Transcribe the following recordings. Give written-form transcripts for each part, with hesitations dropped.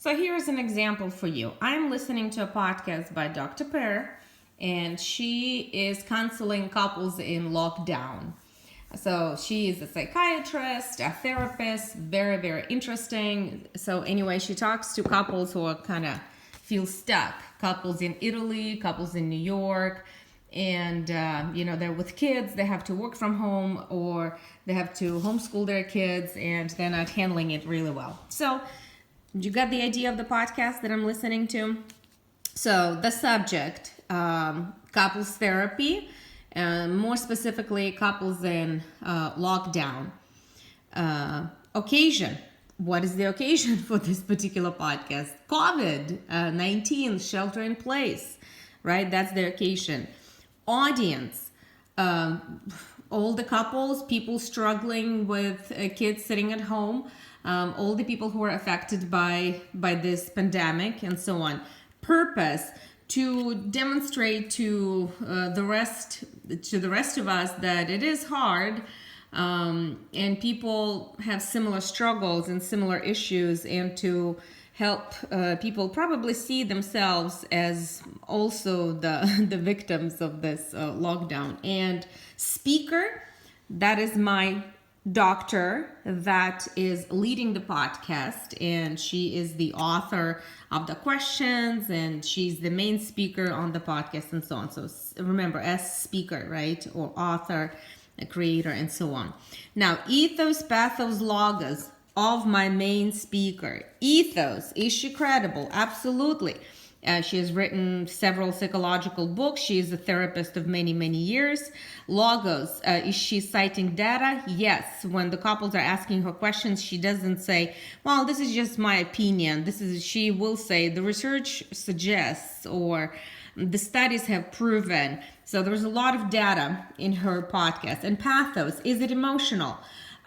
So here's an example for you. I'm listening to a podcast by Dr. Pear, and she is counseling couples in lockdown. So she is a psychiatrist, a therapist, very, very interesting. So anyway, she talks to couples who are kind of feel stuck. Couples in Italy, couples in New York, and they're with kids. They have to work from home, or they have to homeschool their kids, and they're not handling it really well. So you got the idea of the podcast that I'm listening to? So the subject, couples therapy, more specifically couples in lockdown. Occasion. What is the occasion for this particular podcast? COVID-19, shelter in place, right? That's the occasion. Audience. All the couples, people struggling with kids sitting at home, all the people who are affected by this pandemic and so on. Purpose, to demonstrate to the rest of us that it is hard, and people have similar struggles and similar issues, and to help people probably see themselves as also the victims of this lockdown. And speaker, that is my doctor that is leading the podcast, and she is the author of the questions, and she's the main speaker on the podcast and so on. So remember, as speaker, right? Or author, a creator, and so on. Now, ethos, pathos, logos of my main speaker. Ethos, is she credible? Absolutely. She has written several psychological books. She is a therapist of many, many years. Logos, is she citing data? Yes. When the couples are asking her questions, she doesn't say, well, this is just my opinion. She will say, the research suggests, or the studies have proven. So there's a lot of data in her podcast. And pathos, is it emotional?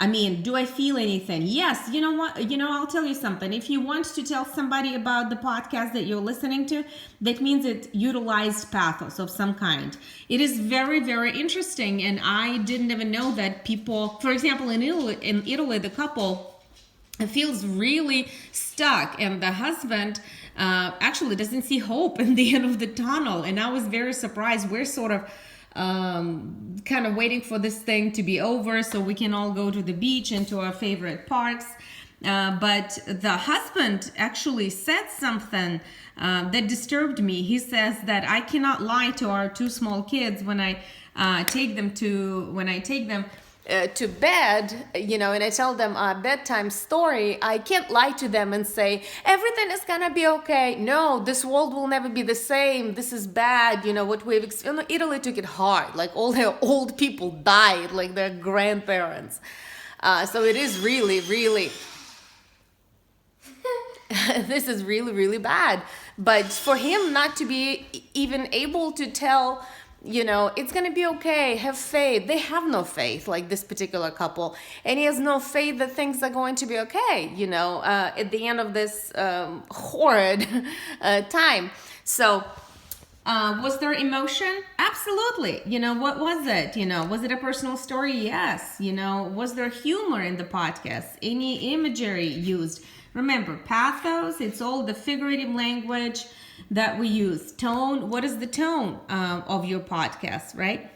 I mean, do I feel anything? Yes. You know what? I'll tell you something. If you want to tell somebody about the podcast that you're listening to, that means it utilized pathos of some kind. It is very, very interesting. And I didn't even know that people, for example, in Italy, the couple feels really stuck, and the husband actually doesn't see hope in the end of the tunnel. And I was very surprised. We're sort of kind of waiting for this thing to be over so we can all go to the beach and to our favorite parks. But the husband actually said something that disturbed me. He says that I cannot lie to our two small kids when I take them to bed, and I tell them a bedtime story. I can't lie to them and say, everything is gonna be okay. No, this world will never be the same. This is bad. What we've experienced. Italy took it hard. Like, all their old people died, like their grandparents. So it is really, really, this is really, really bad. But for him not to be even able to tell, it's going to be okay, have faith. They have no faith, like this particular couple. And he has no faith that things are going to be okay, at the end of this horrid time. So was there emotion? Absolutely. What was it? Was it a personal story? Yes. Was there humor in the podcast? Any imagery used? Remember, pathos, it's all the figurative language that we use. Tone, what is the tone of your podcast, right?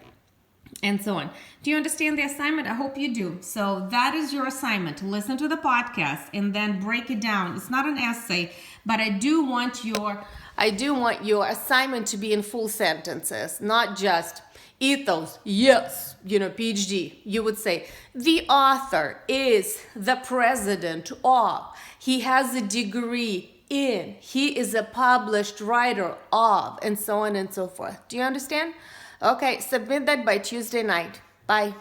And so on. Do you understand the assignment? I hope you do. So that is your assignment. Listen to the podcast and then break it down. It's not an essay, but I do want your assignment to be in full sentences, not just ethos, yes, PhD. You would say, the author is the president of, he has a degree in, he is a published writer of, and so on and so forth. Do you understand? Okay, submit that by Tuesday night. Bye.